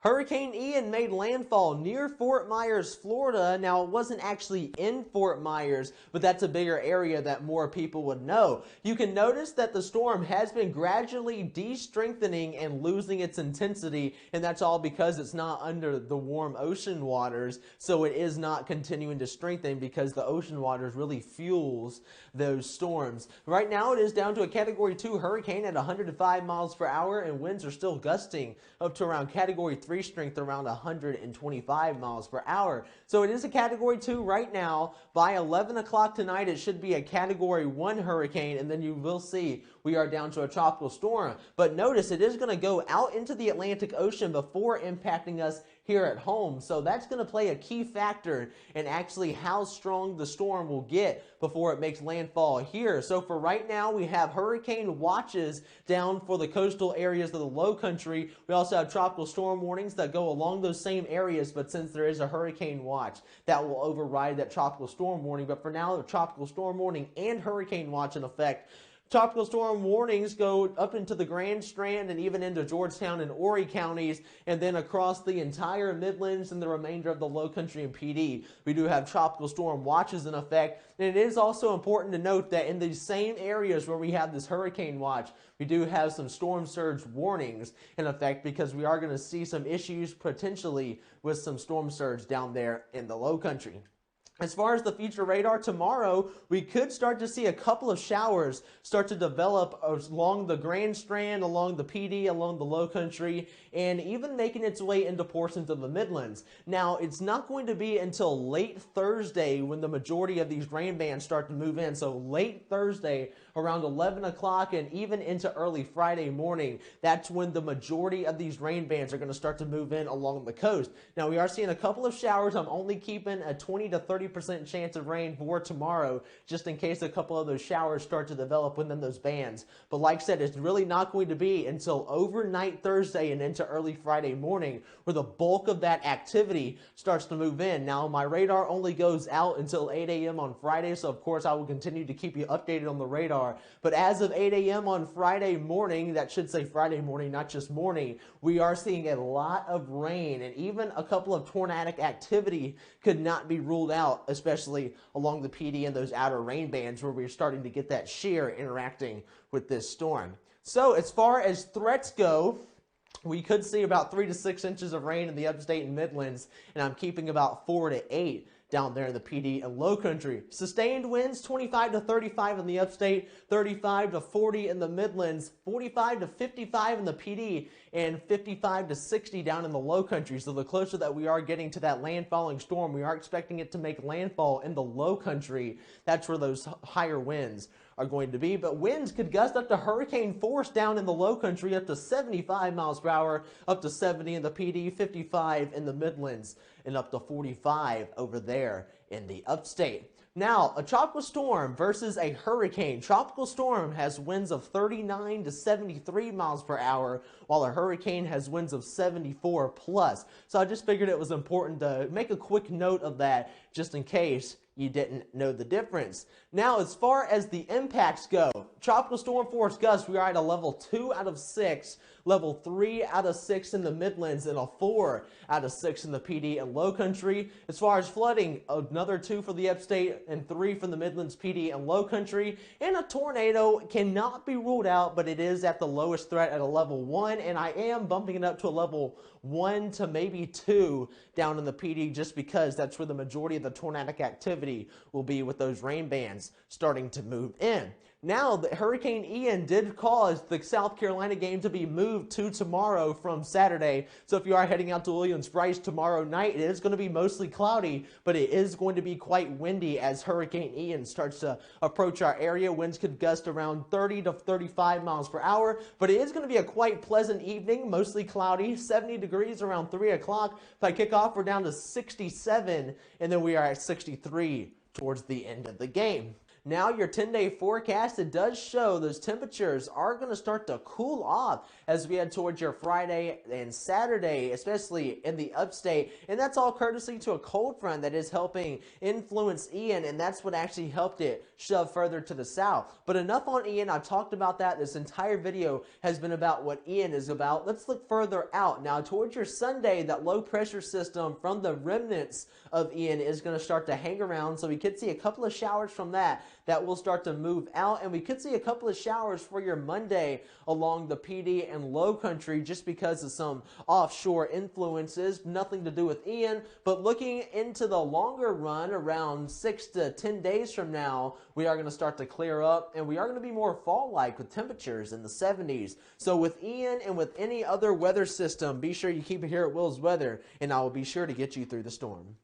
Hurricane Ian made landfall near Fort Myers, Florida. Now, it wasn't actually in Fort Myers, but that's a bigger area that more people would know. You can notice that the storm has been gradually de-strengthening and losing its intensity, and that's all because it's not under the warm ocean waters, so it is not continuing to strengthen because the ocean waters really fuels those storms. Right now, it is down to a Category 2 hurricane at 105 miles per hour, and winds are still gusting up to around Category 3 strength, around 125 miles per hour. So it is a Category 2 right now. By 11 o'clock tonight, it should be a Category 1 hurricane, and then you will see we are down to a tropical storm. But notice it is going to go out into the Atlantic Ocean before impacting us here at home. So that's going to play a key factor in actually how strong the storm will get before it makes landfall here. So for right now, we have hurricane watches down for the coastal areas of the low country. We also have tropical storm warnings that go along those same areas, but since there is a hurricane watch, that will override that tropical storm warning. But for now, the tropical storm warning and hurricane watch in effect. Tropical storm warnings go up into the Grand Strand and even into Georgetown and Horry counties, and then across the entire Midlands and the remainder of the Low Country and PD. We do have tropical storm watches in effect, and it is also important to note that in these same areas where we have this hurricane watch, we do have some storm surge warnings in effect because we are going to see some issues potentially with some storm surge down there in the Low Country. As far as the future radar, tomorrow we could start to see a couple of showers start to develop along the Grand Strand, along the PD, along the Low Country, and even making its way into portions of the Midlands. Now, it's not going to be until late Thursday when the majority of these rain bands start to move in. So late Thursday, around 11 o'clock and even into early Friday morning, that's when the majority of these rain bands are going to start to move in along the coast. Now, we are seeing a couple of showers. I'm only keeping a 20 to 30% chance of rain for tomorrow, just in case a couple of those showers start to develop within those bands. But like I said, it's really not going to be until overnight Thursday and into early Friday morning where the bulk of that activity starts to move in. Now, my radar only goes out until 8 a.m. on Friday, so of course I will continue to keep you updated on the radar. But as of 8 a.m. on Friday morning, that should say Friday morning, not just morning, we are seeing a lot of rain, and even a couple of tornadic activity could not be ruled out, especially along the PD and those outer rain bands where we're starting to get that shear interacting with this storm. So as far as threats go, we could see about 3 to 6 inches of rain in the upstate and Midlands, and I'm keeping about 4 to 8 down there in the PD and Low Country. Sustained winds 25 to 35 in the upstate, 35 to 40 in the Midlands, 45 to 55 in the PD, and 55 to 60 down in the Low Country. So the closer that we are getting to that landfalling storm, we are expecting it to make landfall in the Low Country. That's where those higher winds are going to be. But winds could gust up to hurricane force down in the Low Country, up to 75 miles per hour, up to 70 in the PD, 55 in the Midlands, and up to 45 over there in the upstate. Now, a tropical storm versus a hurricane. Tropical storm has winds of 39 to 73 miles per hour, while a hurricane has winds of 74 plus. So I just figured it was important to make a quick note of that just in case you didn't know the difference. Now, as far as the impacts go, tropical storm force gusts, we are at a level 2 out of 6, level 3 out of 6 in the Midlands, and a 4 out of 6 in the PD and Low Country. As far as flooding, another 2 for the upstate and 3 from the Midlands, PD, and Low Country. And a tornado cannot be ruled out, but it is at the lowest threat at a level 1, and I am bumping it up to a level 1 to maybe 2 down in the PD just because that's where the majority of the tornadic activity will be with those rain bands starting to move in. Now, the Hurricane Ian did cause the South Carolina game to be moved to tomorrow from Saturday. So if you are heading out to Williams-Brice tomorrow night, it is going to be mostly cloudy, but it is going to be quite windy as Hurricane Ian starts to approach our area. Winds could gust around 30 to 35 miles per hour, but it is going to be a quite pleasant evening, mostly cloudy, 70 degrees around 3 o'clock. If I kick off, we're down to 67, and then we are at 63 towards the end of the game. Now your 10-day forecast, it does show those temperatures are going to start to cool off as we head towards your Friday and Saturday, especially in the upstate. And that's all courtesy to a cold front that is helping influence Ian, and that's what actually helped it shove further to the south. But enough on Ian. I've talked about that. This entire video has been about what Ian is about. Let's look further out. Now, towards your Sunday, that low pressure system from the remnants of Ian is going to start to hang around, so we could see a couple of showers from that will start to move out, and we could see a couple of showers for your Monday along the PD and low country just because of some offshore influences, nothing to do with Ian. But looking into the longer run, around 6 to 10 days from now, we are going to start to clear up, and we are going to be more fall-like with temperatures in the 70s. So with Ian and with any other weather system, be sure you keep it here at Will's Weather, and I will be sure to get you through the storm.